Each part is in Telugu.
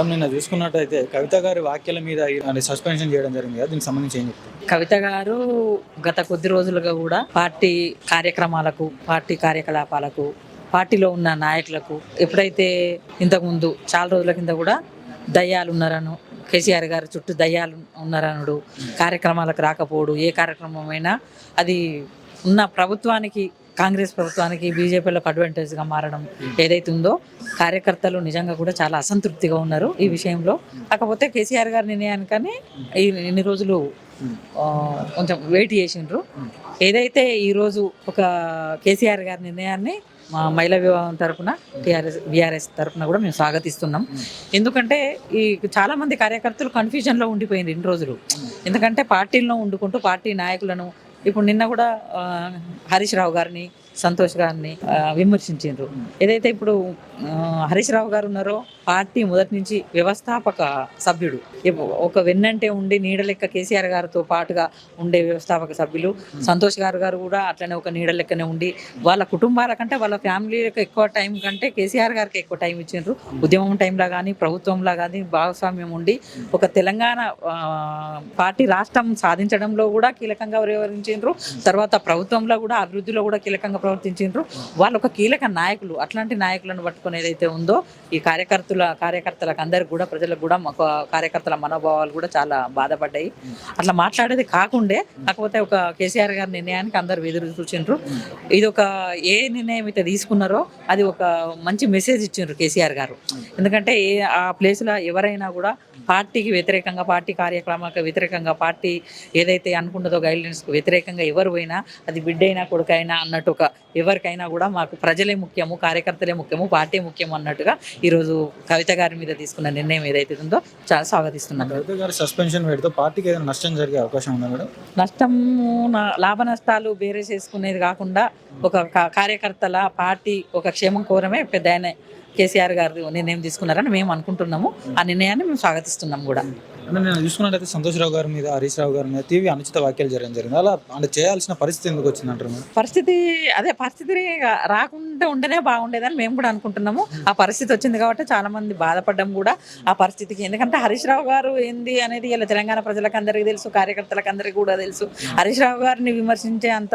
మేడం నిన్న చూసుకున్నట్టయితే కవిత గారి వ్యాఖ్యల మీద సస్పెన్షన్ చేయడం జరిగింది కదా, దీనికి సంబంధించి ఏం చెప్తారు? కవిత గారు గత కొద్ది రోజులుగా కూడా పార్టీ కార్యక్రమాలకు, పార్టీ కార్యకలాపాలకు, పార్టీలో ఉన్న నాయకులకు ఎప్పుడైతే ఇంతకుముందు చాలా రోజుల కింద కూడా దయ్యాలు ఉన్నారను, కేసీఆర్ గారి చుట్టూ దయ్యాలు ఉన్నారనుడు, కార్యక్రమాలకు రాకపోవడు, ఏ కార్యక్రమమైనా అది ఉన్న ప్రభుత్వానికి, కాంగ్రెస్ ప్రభుత్వానికి బీజేపీలకు అడ్వాంటేజ్గా మారడం ఏదైతే ఉందో కార్యకర్తలు నిజంగా కూడా చాలా అసంతృప్తిగా ఉన్నారు ఈ విషయంలో. కాకపోతే కేసీఆర్ గారి నిర్ణయానికని ఇన్ని రోజులు కొంచెం వెయిట్ చేసిండ్రు. ఏదైతే ఈరోజు ఒక కేసీఆర్ గారి నిర్ణయాన్ని మా మహిళా విభాగం తరఫున బీఆర్ఎస్ తరఫున కూడా మేము స్వాగతిస్తున్నాం. ఎందుకంటే ఈ చాలామంది కార్యకర్తలు కన్ఫ్యూజన్లో ఉండిపోయింది ఇన్ని రోజులు. ఎందుకంటే పార్టీల్లో ఉండుకుంటూ పార్టీ నాయకులను ఇప్పుడు నిన్న కూడా హరీష్ రావు గారిని, సంతోష్ గారిని విమర్శించారు. ఏదైతే ఇప్పుడు హరీష్ రావు గారు ఉన్నారో పార్టీ మొదటి నుంచి వ్యవస్థాపక సభ్యుడు, ఒక వెన్నంటే ఉండి నీడ లెక్క కేసీఆర్ గారితో పాటుగా ఉండే వ్యవస్థాపక సభ్యులు. సంతోష్ గారు కూడా అట్లనే ఒక నీడ లెక్కనే ఉండి వాళ్ళ కుటుంబాల కంటే వాళ్ళ ఫ్యామిలీలకు ఎక్కువ టైం కంటే కేసీఆర్ గారికి ఎక్కువ టైం ఇచ్చిండ్రు. ఉద్యమం టైంలో కానీ ప్రభుత్వంలో కానీ భాగస్వామ్యం ఉండి ఒక తెలంగాణ పార్టీ రాష్ట్రం సాధించడంలో కూడా కీలకంగా వ్యవహరించారు. తర్వాత ప్రభుత్వంలో కూడా అభివృద్ధిలో కూడా కీలకంగా ప్రవర్తించారు. వాళ్ళు ఒక కీలక నాయకులు. అట్లాంటి నాయకులను పట్టుకుని ఏదైతే ఉందో ఈ కార్యకర్తలకు అందరికి కూడా, ప్రజలకు కూడా, మాకు కార్యకర్తల మనోభావాలు కూడా చాలా బాధపడ్డాయి. అట్లా మాట్లాడేది కాకపోతే ఒక కేసీఆర్ గారి నిర్ణయానికి అందరు ఎదురు చూసిండ్రు. ఇది ఒక ఏ నిర్ణయం అయితే తీసుకున్నారో అది ఒక మంచి మెసేజ్ ఇచ్చిండ్రు కేసీఆర్ గారు. ఎందుకంటే ఆ ప్లేస్లో ఎవరైనా కూడా పార్టీకి వ్యతిరేకంగా, పార్టీ కార్యక్రమాలకు వ్యతిరేకంగా, పార్టీ ఏదైతే అనుకున్నదో గైడ్లైన్స్కి వ్యతిరేకంగా ఎవరు పోయినా, అది బిడ్డైనా కొడుకైనా అన్నట్టు ఒక ఎవరికైనా కూడా మాకు ప్రజలే ముఖ్యము, కార్యకర్తలే ముఖ్యము, పార్టీ ముఖ్యము అన్నట్టుగా ఈరోజు కవిత గారి మీద తీసుకున్న నిర్ణయం ఏదైతే ఉందో చాలా స్వాగతిస్తున్నాం. కవిత గారి సస్పెన్షన్ పెడితే పార్టీకి ఏదైనా నష్టం జరిగే అవకాశం ఉందా మేడం? నష్టము, లాభ నష్టాలు వేరే చేసుకునేది కాకుండా ఒక కార్యకర్తల పార్టీ ఒక క్షేమం కోరమే పెద్ద ఆయన కేసీఆర్ గారు నిర్ణయం తీసుకున్నారని మేము అనుకుంటున్నాము. ఆ నిర్ణయాన్ని మేము స్వాగతిస్తున్నాం కూడా. అంటే నేను చూసుకున్నట్టయితే సంతోష్ రావు గారి మీద, హరీష్ రావు గారి మీద తీవ్ర అనుచిత వ్యాఖ్యలు జరిగింది. అలా అంటే చేయాల్సిన పరిస్థితి ఎందుకు వచ్చిందంటారు? పరిస్థితి రాకుండా ఉంటేనే బాగుండేదని మేము కూడా అనుకుంటున్నాము. ఆ పరిస్థితి వచ్చింది కాబట్టి చాలా మంది బాధపడ్డం కూడా ఆ పరిస్థితికి. ఎందుకంటే హరీష్ రావు గారు ఏంది అనేది ఇలా తెలంగాణ ప్రజలకు అందరికీ తెలుసు, కార్యకర్తలకు అందరికీ కూడా తెలుసు. హరీష్ రావు గారిని విమర్శించే అంత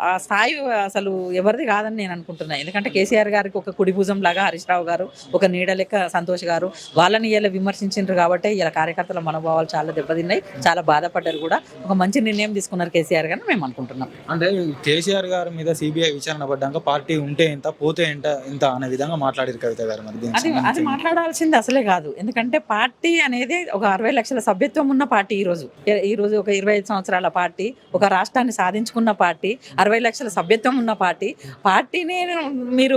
ఆ స్థాయి అసలు ఎవరిది కాదని నేను అనుకుంటున్నాను. ఎందుకంటే కేసీఆర్ గారికి ఒక కుడి భుజం లాగా హరీష్ రావు గారు, ఒక నీడ లెక్క సంతోష్ గారు, వాళ్ళని ఇలా విమర్శించారు కాబట్టి ఇలా కార్యకర్తల మనోభావాలు చాలా దెబ్బతిన్నాయి, చాలా బాధపడ్డారు కూడా. ఒక మంచి నిర్ణయం తీసుకున్నారు కేసీఆర్ గారు మేము అనుకుంటున్నాం. అంటే కేసీఆర్ గారి మీద సిబిఐ విచారణ పడ్డాక పార్టీ ఉంటే ఎంత, పోతే ఎంత అనే విధంగా మాట్లాడారు కవిత గారు. అది మాట్లాడాల్సింది అసలే కాదు. ఎందుకంటే పార్టీ అనేది ఒక 60 లక్షల సభ్యత్వం ఉన్న పార్టీ. ఈరోజు ఒక 25 సంవత్సరాల పార్టీ, ఒక రాష్ట్రాన్ని సాధించుకున్న పార్టీ, 60 లక్షల సభ్యత్వం ఉన్న పార్టీని మీరు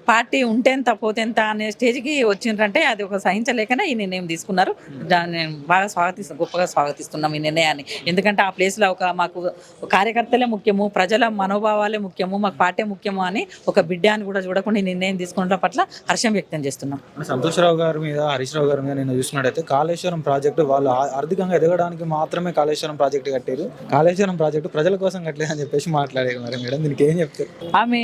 పార్టీ ఉంటేంత పోతేంత అనే స్టేజ్కి వచ్చిండ్రంటే అది ఒక సహించలేకనే ఈ నిర్ణయం తీసుకున్నారు. దాన్ని నేను బాగా గొప్పగా స్వాగతిస్తున్నాం ఈ నిర్ణయాన్ని. ఎందుకంటే ఆ ప్లేస్లో మాకు కార్యకర్తలే ముఖ్యము, ప్రజల మనోభావాలే ముఖ్యము, మాకు పార్టీ ముఖ్యము అని ఒక బిడ్డ అని కూడా చూడకుండా ఈ నిర్ణయం తీసుకున్న పట్ల హర్షం వ్యక్తం చేస్తున్నాం. సంతోష్ రావు గారి మీద, హరీష్ రావు గారి మీద నేను చూసుకున్నట్టయితే కాళేశ్వరం ప్రాజెక్టు వాళ్ళు ఆర్థికంగా ఎదగడానికి మాత్రమే కాళేశ్వరం ప్రాజెక్టు కట్టారు. కాళేశ్వరం ప్రాజెక్టు ప్రజల కోసం కట్టలేదు అని చెప్పేసి మాట్లాడారు. మరి మేడం దీనికి ఏం చెప్తారు? ఆమె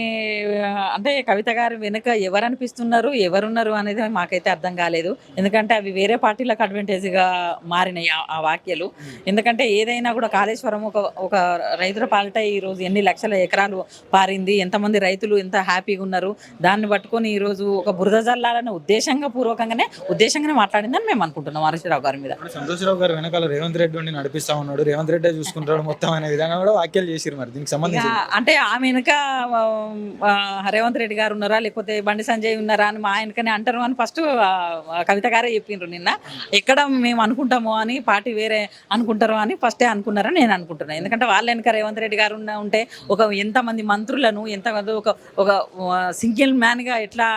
అంటే కవిత గారు వెనుక ఎవరు అనిపిస్తున్నారు, ఎవరున్నారు అనేది మాకైతే అర్థం కాలేదు. ఎందుకంటే అవి వేరే పార్టీలకు అడ్వాంటేజ్గా మారినాయి ఆ వ్యాఖ్యలు. ఎందుకంటే ఏదైనా కూడా కాళేశ్వరం ఒక రైతుల పాలిట ఈరోజు ఎన్ని లక్షల ఎకరాలు పారింది, ఎంతమంది రైతులు ఎంత హ్యాపీగా ఉన్నారు, దాన్ని పట్టుకొని ఈరోజు ఒక బురద జల్లాలని ఉద్దేశంగానే మాట్లాడిందని మేము అనుకుంటున్నాం హరీష్ రావు గారి మీద. సంతోష్ రావు గారు వెనకాల రేవంత్ రెడ్డి ఉండి నడిపిస్తా ఉన్నాడు, రేవంత్ రెడ్డి చూసుకుంటాడు మొత్తం అనే విధంగా కూడా వ్యాఖ్యలు చేసిరు. మరి దీనికి సంబంధించి అంటే ఆమె వెనుక రేవంత్ రెడ్డి గారు ఉన్నారా లేకపోతే బండి సంజయ్ ఉన్నారా అని మా ఆయనకనే అంటారు అని ఫస్ట్ కవిత గారే చెప్పిండ్రు నిన్న. ఎక్కడ మేము అనుకుంటామో అని పార్టీ వేరే అనుకుంటారో అని ఫస్టే అనుకున్నారని నేను అనుకుంటున్నాను. ఎందుకంటే వాళ్ళ వెనుక రేవంత్ రెడ్డి గారు ఉంటే ఎంతమంది మంత్రులను, ఎంతమంది ఒక సింగిల్ మ్యాన్గా ఎట్లా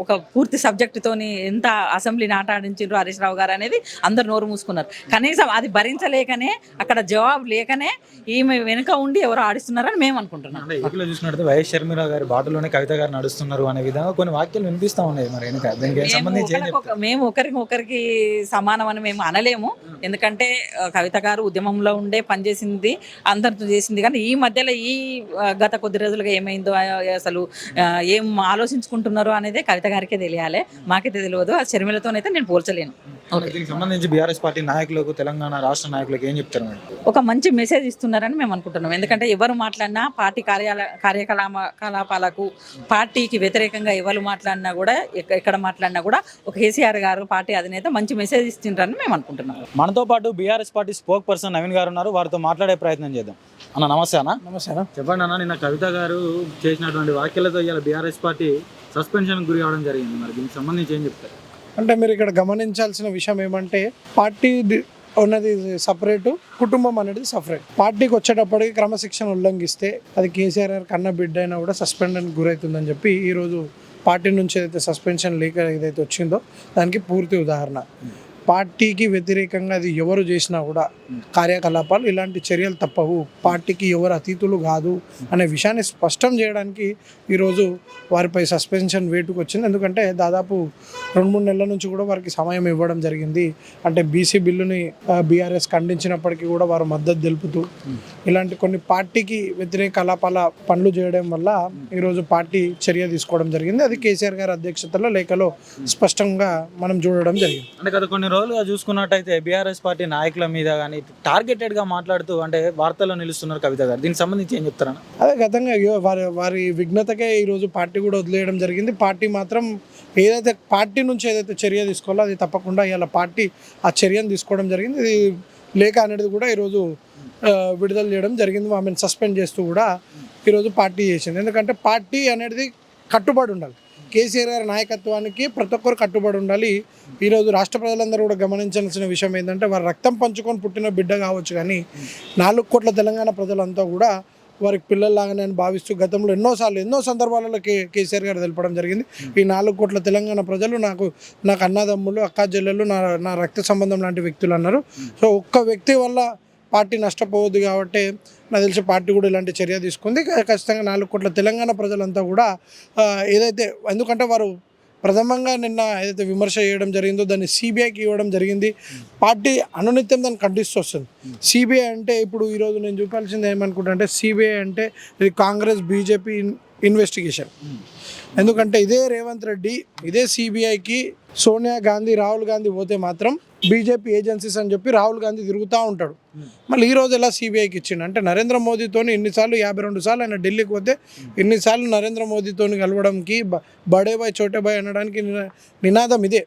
ఒక పూర్తి సబ్జెక్టుతోని ఎంత అసెంబ్లీని ఆటాడించారు హరీష్ రావు గారు అనేది అందరు నోరు మూసుకున్నారు. కనీసం అది భరించలేకనే, అక్కడ జవాబు లేకనే ఈమె వెనుక ఉండి ఎవరు ఆడిస్తున్నారని మేము అనుకుంటున్నాం. అంటే ఏపీలో చూసినట్టు వైఎస్ షర్మిల గారి బాటలోనే కవిత గారు నడుస్తున్నారు అనే విధంగా కొన్ని వాక్యాలు వినిపిస్తా ఉన్నాయి. మరి వెనుక దానికి సంబంధించి ఏం చెప్తారు? మేము ఒకరికి సమానం అని మేము అనలేము. ఎందుకంటే కవిత గారు ఉద్యమంలో ఉండే పనిచేసింది, అందరితో చేసింది. కానీ ఈ మధ్యలో గత కొద్ది రోజులుగా ఏమైందో అసలు ఏం ఆలోచించుకుంటున్నారో అనేది కవిత గారికే తెలియాలి, మాకైతే తెలియదు. ఆ షర్మిలతోనైతే నేను పోల్చలేను. దీనికి సంబంధించి బీఆర్ఎస్ పార్టీ నాయకులకు, తెలంగాణ రాష్ట్ర నాయకులకు ఏం చెప్తారు మేడం? ఒక మంచి మెసేజ్ ఇస్తున్నారని మేము అనుకుంటున్నాం. ఎందుకంటే ఎవరు మాట్లాడినా పార్టీ కార్యకలాపాలకు, పార్టీకి వ్యతిరేకంగా ఎవరు మాట్లాడినా కూడా, ఎక్కడ మాట్లాడినా కూడా ఒక కేసీఆర్ గారు పార్టీ అధినేత మంచి మెసేజ్ ఇస్తుంటారని మేము అనుకుంటున్నాం. మనతో పాటు BRS party spoke person Naveen గారు ఉన్నారు. వారితో మాట్లాడే ప్రయత్నం చేద్దాం. అన్న నమస్తే అన్న. నమస్తే అన్న. చెప్పండి అన్న, నిన్న కవిత గారు చేసినటువంటి వ్యాఖ్యలతో ఇవాళ బీఆర్ఎస్ పార్టీ సస్పెన్షన్ గురి అవడం జరిగింది. మరి దీనికి సంబంధించి ఏం చెప్తారు? అంటే మీరు ఇక్కడ గమనించాల్సిన విషయం ఏమంటే, పార్టీ ఉన్నది సపరేటు, కుటుంబం అనేది సపరేట్. పార్టీకి వచ్చేటప్పటికి క్రమశిక్షణ ఉల్లంఘిస్తే అది కేసీఆర్ గారు కన్న బిడ్డ అయినా కూడా సస్పెండ్ గురవుతుందని చెప్పి ఈరోజు పార్టీ నుంచి ఏదైతే సస్పెన్షన్ లీక్ ఏదైతే వచ్చిందో దానికి పూర్తి ఉదాహరణ. పార్టీకి వ్యతిరేకంగా అది ఎవరు చేసినా కూడా కార్యకలాపాలు ఇలాంటి చర్యలు తప్పవు, పార్టీకి ఎవరు అతీతులు కాదు అనే విషయాన్ని స్పష్టం చేయడానికి ఈరోజు వారిపై సస్పెన్షన్ వేటుకు వచ్చింది. ఎందుకంటే దాదాపు 2-3 నెలల నుంచి కూడా వారికి సమయం ఇవ్వడం జరిగింది. అంటే బీసీ బిల్లుని బీఆర్ఎస్ ఖండించినప్పటికీ కూడా వారు మద్దతు తెలుపుతూ ఇలాంటి కొన్ని పార్టీకి వ్యతిరేక కలాపాల పనులు చేయడం వల్ల ఈరోజు పార్టీ చర్య తీసుకోవడం జరిగింది. అది కేసీఆర్ గారి అధ్యక్షతలో లేఖలో స్పష్టంగా మనం చూడడం జరిగింది. అంటే గత కొన్ని రోజులుగా చూసుకున్నట్టయితే బీఆర్ఎస్ పార్టీ నాయకుల మీద కానీ టార్గెటెడ్ గా మాట్లాడుతూ అంటే వార్తల్లో నిలుస్తున్నారు కవిత గారు. దీనికి సంబంధించి ఏం చెప్తారన్న? అదే గతంగా వారి విఘ్నతకే ఈరోజు పార్టీ కూడా వదిలేయడం జరిగింది. పార్టీ మాత్రం ఏదైతే పార్టీ నుంచి ఏదైతే చర్య తీసుకోవాలో అది తప్పకుండా ఇలా పార్టీ ఆ చర్యను తీసుకోవడం జరిగింది. ఇది లేఖ అనేది కూడా ఈరోజు విడుదల చేయడం జరిగింది. ఆమెను సస్పెండ్ చేస్తూ కూడా ఈరోజు పార్టీ చేసింది. ఎందుకంటే పార్టీ అనేది కట్టుబడి ఉండాలి, కేసీఆర్ గారి నాయకత్వానికి ప్రతి ఒక్కరు కట్టుబడి ఉండాలి. ఈరోజు రాష్ట్ర ప్రజలందరూ కూడా గమనించాల్సిన విషయం ఏంటంటే, వారు రక్తం పంచుకొని పుట్టిన బిడ్డ కావచ్చు కానీ 4 కోట్ల తెలంగాణ ప్రజలంతా కూడా వారికి పిల్లల్లాగానే అని భావిస్తూ గతంలో ఎన్నో సందర్భాలలో కేసీఆర్ గారు తెలపడం జరిగింది. ఈ 4 కోట్ల తెలంగాణ ప్రజలు నాకు అన్నదమ్ములు, అక్కా చెల్లెళ్ళు, నా రక్త సంబంధం లాంటి వ్యక్తులు అన్నారు. సో ఒక్క వ్యక్తి వల్ల పార్టీ నష్టపోవద్దు కాబట్టి నాకు తెలిసి పార్టీ కూడా ఇలాంటి చర్య తీసుకుంది. ఖచ్చితంగా 4 కోట్ల తెలంగాణ ప్రజలంతా కూడా ఏదైతే, ఎందుకంటే వారు ప్రథమంగా నిన్న ఏదైతే విమర్శ చేయడం జరిగిందో దాన్ని సిబిఐకి ఇవ్వడం జరిగింది. పార్టీ అనునిత్యం దాన్ని ఖండిస్తూ వస్తుంది. సిబిఐ అంటే ఇప్పుడు ఈరోజు నేను చూపాల్సింది ఏమనుకుంటా అంటే, సిబిఐ అంటే ఇది కాంగ్రెస్ బీజేపీ ఇన్వెస్టిగేషన్. ఎందుకంటే ఇదే రేవంత్ రెడ్డి, ఇదే సిబిఐకి సోనియా గాంధీ, రాహుల్ గాంధీ పోతే మాత్రం బీజేపీ ఏజెన్సీస్ అని చెప్పి రాహుల్ గాంధీ తిరుగుతూ ఉంటాడు. మళ్ళీ ఈరోజు ఎలా సిబిఐకి ఇచ్చిండు అంటే, నరేంద్ర మోదీతో ఇన్నిసార్లు 52 సార్లు ఆయన ఢిల్లీకి పోతే ఇన్నిసార్లు నరేంద్ర మోదీతో కలవడానికి బడే బాయ్ చోటే బాయ్ అనడానికి నినాదం ఇదే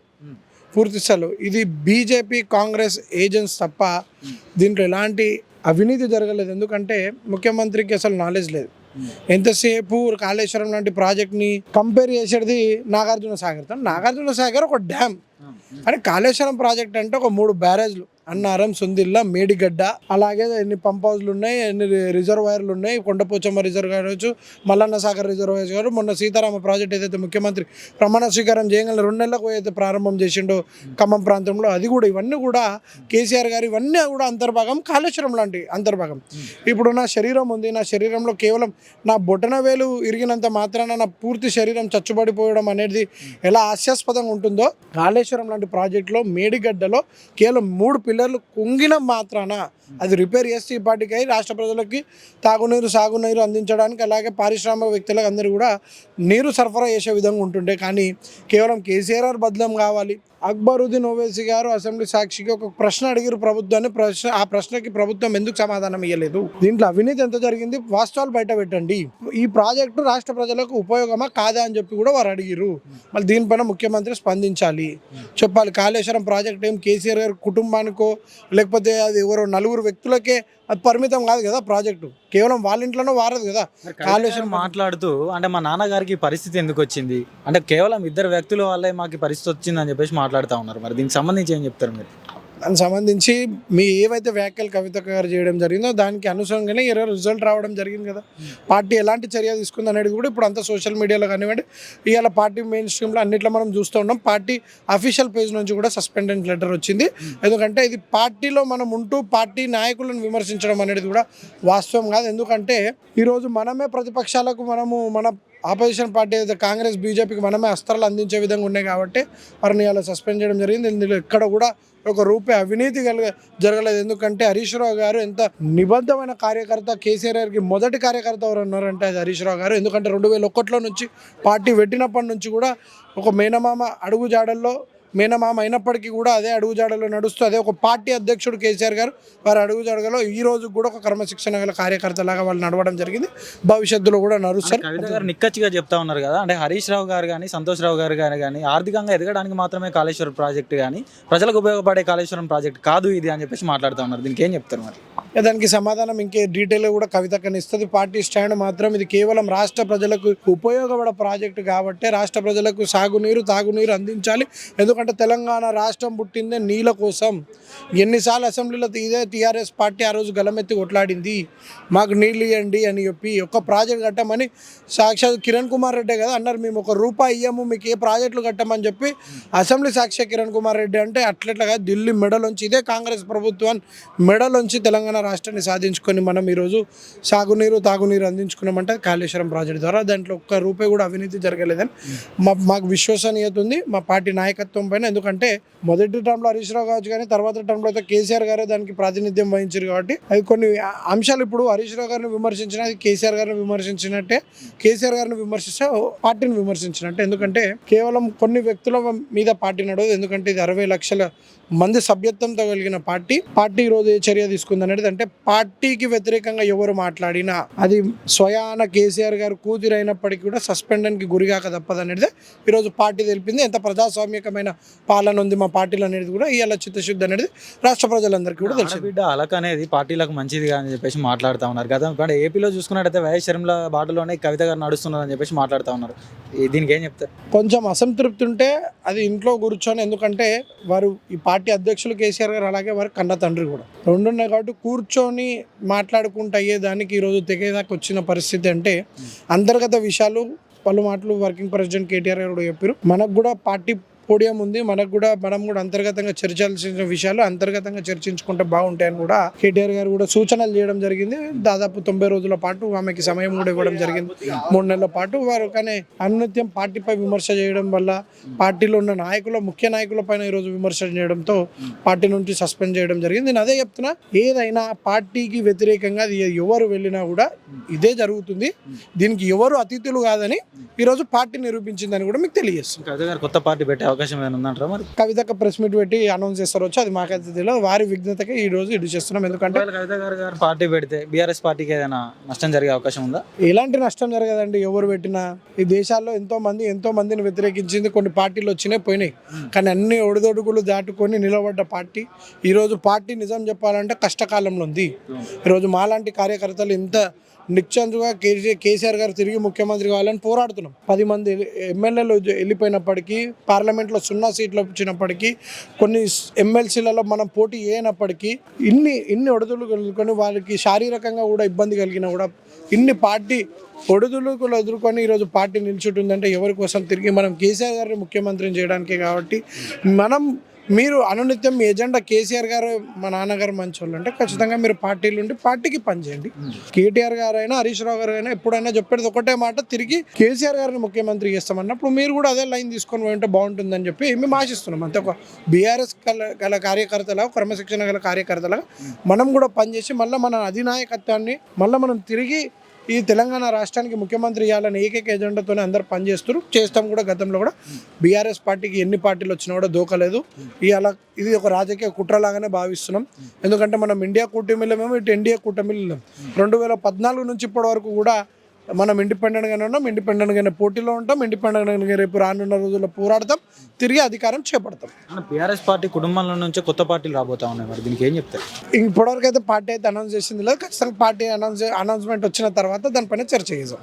పూర్తి స్థాయిలో. ఇది బీజేపీ కాంగ్రెస్ ఏజెంట్స్ తప్ప దీంట్లో ఎలాంటి అవినీతి జరగలేదు. ఎందుకంటే ముఖ్యమంత్రికి అసలు నాలెడ్జ్ లేదు. ఎంతసేపు కాళేశ్వరం లాంటి ప్రాజెక్ట్ని కంపేర్ చేసేది నాగార్జున సాగర్ ఒక డ్యామ్ అని. కాళేశ్వరం ప్రాజెక్ట్ అంటే ఒక 3 బ్యారేజ్లు, అన్నారం, సుందిల్ల, మేడిగడ్డ, అలాగే ఎన్ని పంప్ హౌస్లు ఉన్నాయి, ఎన్ని రిజర్వాయర్లు ఉన్నాయి, కొండపోచమ్మ రిజర్వాయర్ కావచ్చు, మల్లన్న సాగర్ రిజర్వాయర్ కావచ్చు. మొన్న సీతారామ ప్రాజెక్ట్ ఏదైతే ముఖ్యమంత్రి ప్రమాణ స్వీకారం చేయగల 2 నెలలకు అయితే ప్రారంభం చేసిండో ఖమ్మం ప్రాంతంలో, అది కూడా ఇవన్నీ కూడా కేసీఆర్ గారు ఇవన్నీ కూడా అంతర్భాగం, కాళేశ్వరం లాంటి అంతర్భాగం. ఇప్పుడు నా శరీరం ఉంది, నా శరీరంలో కేవలం నా బొటన వేలు ఇరిగినంత మాత్రాన నా పూర్తి శరీరం చచ్చుబడిపోవడం అనేది ఎలా హాస్యాస్పదంగా ఉంటుందో, కాళేశ్వరం లాంటి ప్రాజెక్టులో మేడిగడ్డలో కేవలం 3 పిల్లర్లు కుంగిన మాత్రాన అది రిపేర్ చేస్తే ఈ పార్టీకి రాష్ట్ర ప్రజలకి తాగునీరు, సాగునీరు అందించడానికి, అలాగే పారిశ్రామిక వ్యక్తులకు అందరూ కూడా నీరు సరఫరా చేసే విధంగా ఉంటుండే. కానీ కేవలం కేసీఆర్ బదలం కావాలి. అక్బరుద్దీన్ ఓవైసీ గారు అసెంబ్లీ సాక్షికి ఒక ప్రశ్న అడిగారు ప్రభుత్వాన్ని. ఆ ప్రశ్నకి ప్రభుత్వం ఎందుకు సమాధానం ఇవ్వలేదు, దీంట్లో అవినీతి ఎంత జరిగింది, వాస్తవాలు బయట పెట్టండి, ఈ ప్రాజెక్టు రాష్ట్ర ప్రజలకు ఉపయోగమా కాదా అని చెప్పి కూడా వారు అడిగారు. మళ్ళీ దీనిపైన ముఖ్యమంత్రి స్పందించాలి, చెప్పాలి. కాళేశ్వరం ప్రాజెక్ట్ ఏం కేసీఆర్ గారి కుటుంబానికో లేకపోతే అది ఎవరో 4 వ్యక్తులకే అది పరిమితం కాదు కదా ప్రాజెక్టు, కేవలం వాళ్ళ ఇంట్లోనే వారదు కదా. కాళేశ్వరం మాట్లాడుతూ అంటే మా నాన్నగారికి పరిస్థితి ఎందుకు వచ్చింది అంటే, కేవలం 2 వ్యక్తుల వల్లే మాకు పరిస్థితి వచ్చింది అని చెప్పేసి మాట్లాడుతూ ఉన్నారు. మరి దీనికి సంబంధించి ఏం చెప్తారు మీరు? దానికి సంబంధించి మీ ఏవైతే వ్యాఖ్యలు కవిత గారు చేయడం జరిగిందో దానికి అనుసరంగానే ఈరోజు రిజల్ట్ రావడం జరిగింది కదా. పార్టీ ఎలాంటి చర్య తీసుకుంది అనేది కూడా ఇప్పుడు అంతా సోషల్ మీడియాలో కానివ్వండి, ఇవాళ పార్టీ మెయిన్ స్ట్రీమ్లో అన్నిట్లో మనం చూస్తూ ఉన్నాం. పార్టీ అఫీషియల్ పేజ్ నుంచి కూడా సస్పెండెడ్ లెటర్ వచ్చింది. ఎందుకంటే ఇది పార్టీలో మనం ఉంటూ పార్టీ నాయకులను విమర్శించడం అనేది కూడా వాస్తవం కాదు. ఎందుకంటే ఈరోజు మనమే ప్రతిపక్షాలకు మన ఆపోజిషన్ పార్టీ అయితే కాంగ్రెస్ బీజేపీకి మనమే అస్త్రాలు అందించే విధంగా ఉన్నాయి కాబట్టి వారిని అలా సస్పెండ్ చేయడం జరిగింది. ఇందులో ఎక్కడ కూడా ఒక రూపాయి అవినీతి జరగలేదు. ఎందుకంటే హరీష్ రావు గారు ఎంత నిబద్ధమైన కార్యకర్త, కేసీఆర్ గారికి మొదటి కార్యకర్త ఎవరు ఉన్నారంటే అది హరీష్ రావు గారు. ఎందుకంటే 2001లో నుంచి పార్టీ పెట్టినప్పటి నుంచి కూడా ఒక మేనమామ అడుగుజాడల్లో మేనమామ అయినప్పటికీ కూడా అదే అడుగుజాడలో నడుస్తూ అదే ఒక పార్టీ అధ్యక్షుడు కేసీఆర్ గారు వారి అడుగుజాడలో ఈ రోజు కూడా ఒక క్రమశిక్షణ గల కార్యకర్తలాగా వాళ్ళు నడవడం జరిగింది. భవిష్యత్తులో కూడా నడుస్తారు. కవిత గారు నిక్కచ్చిగా చెప్తా ఉన్నారు కదా, అంటే హరీష్ రావు గారు కానీ సంతోష్ రావు గారు కానీ ఆర్థికంగా ఎదగడానికి మాత్రమే కాళేశ్వరం ప్రాజెక్టు కానీ ప్రజలకు ఉపయోగపడే కాళేశ్వరం ప్రాజెక్ట్ కాదు ఇది అని చెప్పేసి మాట్లాడుతూ ఉన్నారు. దీనికి ఏం చెప్తారు మరి? దానికి సమాధానం ఇంకే డీటెయిల్ కూడా కవితకని ఇస్తుంది. పార్టీ స్టాండ్ మాత్రం ఇది కేవలం రాష్ట్ర ప్రజలకు ఉపయోగపడే ప్రాజెక్టు కాబట్టి రాష్ట్ర ప్రజలకు సాగునీరు తాగునీరు అందించాలి. ఎందుకంటే తెలంగాణ రాష్ట్రం పుట్టిందే నీళ్ళ కోసం. ఎన్నిసార్లు అసెంబ్లీలో ఇదే టీఆర్ఎస్ పార్టీ ఆ రోజు గలమెత్తి కొట్లాడింది, మాకు నీళ్ళు ఇవ్వండి అని చెప్పి ఒక ప్రాజెక్ట్ కట్టమని. సాక్షాత్ కిరణ్ కుమార్ రెడ్డి కదా అన్నారు, మేము ఒక రూపాయి ఇయ్యము మీకు ఏ ప్రాజెక్టులు కట్టమని చెప్పి అసెంబ్లీ సాక్షి కిరణ్ కుమార్ రెడ్డి అంటే అట్లట్లుగా ఢిల్లీ మెడలోంచి ఇదే కాంగ్రెస్ ప్రభుత్వాన్ని మెడలోంచి తెలంగాణ రాష్ట్రాన్ని సాధించుకొని మనం ఈరోజు సాగునీరు తాగునీరు అందించుకున్నామంటే కాళేశ్వరం ప్రాజెక్టు ద్వారా. దాంట్లో ఒక్క రూపాయి కూడా అవినీతి జరగలేదని మాకు విశ్వసనీయత ఉంది మా పార్టీ నాయకత్వం పైన. ఎందుకంటే మొదటి టర్మ్లో హరీష్ రావు కావచ్చు కానీ తర్వాత టర్మ్లో అయితే కేసీఆర్ గారే దానికి ప్రాతినిధ్యం వహించారు కాబట్టి అది కొన్ని అంశాలు ఇప్పుడు హరీష్ రావు గారిని విమర్శించినా అది కేసీఆర్ గారిని విమర్శించినట్టే, కేసీఆర్ గారిని విమర్శిస్తే పార్టీని విమర్శించినట్టే. ఎందుకంటే కేవలం కొన్ని వ్యక్తుల మీద పార్టీ నడవదు. ఎందుకంటే ఇది 60 లక్షల మంది సభ్యత్వంతో కలిగిన పార్టీ ఈరోజు ఏ చర్య తీసుకుంది అనేది అంటే పార్టీకి వ్యతిరేకంగా ఎవరు మాట్లాడినా అది స్వయాన కేసీఆర్ గారు కూతురు అయినప్పటికీ కూడా సస్పెండన్కి గురిగాక తప్పదనేది ఈరోజు పార్టీ తెలిపింది. ఎంత ప్రజాస్వామ్యకమైన పాలన ఉంది మా పార్టీలు అనేది కూడా ఇవాళ చిత్తశుద్ధి అనేది రాష్ట్ర ప్రజలందరికీ కూడా తెలుసు. బిడ్డ అలక అనేది పార్టీలకు మంచిది అని చెప్పేసి మాట్లాడుతూ ఉన్నారు కదా. అంటే ఏపీలో చూసుకున్నట్టయితే వైఎస్ షర్మిల బాటలోనే కవిత గారు నడుస్తున్నారు అని చెప్పేసి మాట్లాడుతూ ఉన్నారు. దీనికి ఏం చెప్తారు? కొంచెం అసంతృప్తి ఉంటే అది ఇంట్లో కూర్చొని, ఎందుకంటే వారు ఈ పార్టీ అధ్యక్షులు కేసీఆర్ గారు అలాగే వారి కన్న తండ్రి కూడా రెండు ఉన్నాయి కాబట్టి కూర్చొని మాట్లాడుకుంటూ అయ్యేదానికి ఈరోజు తెగేదాకా వచ్చిన పరిస్థితి. అంటే అంతర్గత విషయాలు పలు మాటలు వర్కింగ్ ప్రెసిడెంట్ కేటీఆర్ గారు కూడా చెప్పారు. మనకు కూడా పార్టీ పోడియం ఉంది, మనం కూడా అంతర్గతంగా చర్చించాల్సిన విషయాలు అంతర్గతంగా చర్చించుకుంటే బాగుంటాయని కూడా కేటీఆర్ గారు కూడా సూచనలు చేయడం జరిగింది. దాదాపు 90 రోజుల పాటు ఆమెకి సమయం కూడా ఇవ్వడం జరిగింది, 3 నెలల పాటు. వారు కానీ అనునిత్యం పార్టీపై విమర్శ చేయడం వల్ల పార్టీలో ఉన్న ముఖ్య నాయకుల పైన ఈరోజు విమర్శ చేయడంతో పార్టీ నుంచి సస్పెండ్ చేయడం జరిగింది. నేను అదే చెప్తున్నా, ఏదైనా పార్టీకి వ్యతిరేకంగా ఎవరు వెళ్ళినా కూడా ఇదే జరుగుతుంది. దీనికి ఎవరు అతిథులు కాదని ఈరోజు పార్టీ నిరూపించిందని కూడా మీకు తెలియజేస్తుంది. కొత్త పార్టీ పెట్టే అవకాశం ఏమైనా ఉందంటారా మరి? కవితకు ప్రెస్ మీట్ పెట్టి అనౌన్స్ చేస్తారు వచ్చి, అది మాకైతే తెలియదు. వారి విఘ్నతకి ఈ రోజు ఇది చేస్తున్నాం. ఎందుకంటే కవిత గారు పార్టీ పెడితే బీఆర్ఎస్ పార్టీకి ఏదైనా నష్టం జరిగే అవకాశం ఉందా? ఎలాంటి నష్టం జరగదండి. ఎవరు పెట్టినా ఈ దేశాల్లో ఎంతో మందిని వ్యతిరేకించింది, కొన్ని పార్టీలు వచ్చినాయి పోయినాయి, కానీ అన్ని ఒడిదొడుగులు దాటుకొని నిలబడ్డ పార్టీ ఈరోజు పార్టీ నిజం చెప్పాలంటే కష్టకాలంలో ఉంది. ఈరోజు మాలాంటి కార్యకర్తలు ఎంత నిశ్చందుగా కేసీఆర్ గారు తిరిగి ముఖ్యమంత్రి కావాలని పోరాడుతున్నాం. 10 మంది ఎమ్మెల్యేలు వెళ్ళిపోయినప్పటికీ, పార్లమెంట్లో 0 సీట్లు వచ్చినప్పటికీ, కొన్ని ఎమ్మెల్సీలలో మనం పోటీ చేయనప్పటికీ, ఇన్ని ఒడిదులు కలుగుకొని వాళ్ళకి శారీరకంగా కూడా ఇబ్బంది కలిగినా కూడా ఇన్ని పార్టీ ఒడిదుడుకులు ఎదుర్కొని ఈరోజు పార్టీ నిల్చుంటుందంటే ఎవరి కోసం? తిరిగి మనం కేసీఆర్ గారిని ముఖ్యమంత్రిని చేయడానికే. కాబట్టి మీరు అనునిత్యం మీ ఎజెండా కేసీఆర్ గారు మా నాన్నగారు మంచోళ్ళు అంటే ఖచ్చితంగా మీరు పార్టీలు ఉండి పార్టీకి పనిచేయండి. కేటీఆర్ గారు అయినా హరీష్ రావు గారు అయినా ఎప్పుడైనా చెప్పేది ఒకటే మాట, తిరిగి కేసీఆర్ గారిని ముఖ్యమంత్రి చేస్తామన్నప్పుడు మీరు కూడా అదే లైన్ తీసుకొని పోయింటే బాగుంటుందని చెప్పి మేము ఆశిస్తున్నాం. అంతే ఒక బీఆర్ఎస్ గల కార్యకర్తలా, క్రమశిక్షణ గల కార్యకర్తలాగా మనం కూడా పనిచేసి మళ్ళీ మన అధినాయకత్వాన్ని మనం తిరిగి ఈ తెలంగాణ రాష్ట్రానికి ముఖ్యమంత్రి చేయాలని ఏకైక ఎజెండాతోనే అందరూ చేస్తాం కూడా. గతంలో కూడా బీఆర్ఎస్ పార్టీకి ఎన్ని పార్టీలు వచ్చినా కూడా దోకలేదు. ఇది ఒక రాజకీయ కుట్రలాగానే భావిస్తున్నాం. ఎందుకంటే మనం ఇండియా కూటమిలో మేము ఇటు ఎన్డీఏ కూటమిలో 2014 నుంచి ఇప్పటి వరకు కూడా మనం ఇండిపెండెంట్గానే ఉన్నాం, ఇండిపెండెంట్గానే పోటీలో ఉంటాం, ఇండిపెండెంట్గా రేపు రానున్న రోజుల్లో పోరాడతాం, తిరిగి అధికారం చేపడతాం. బీఆర్ఎస్ పార్టీ కుటుంబంలో నుంచి కొత్త పార్టీలు రాబోతా ఉన్నాయి, మరి దీనికి ఏం చెప్తారు? ఇప్పటివరకు అయితే పార్టీ అయితే అనౌన్స్ చేసింది లేదు. ఖచ్చితంగా పార్టీ అనౌన్స్మెంట్ వచ్చిన తర్వాత దానిపైన చర్చ చేద్దాం.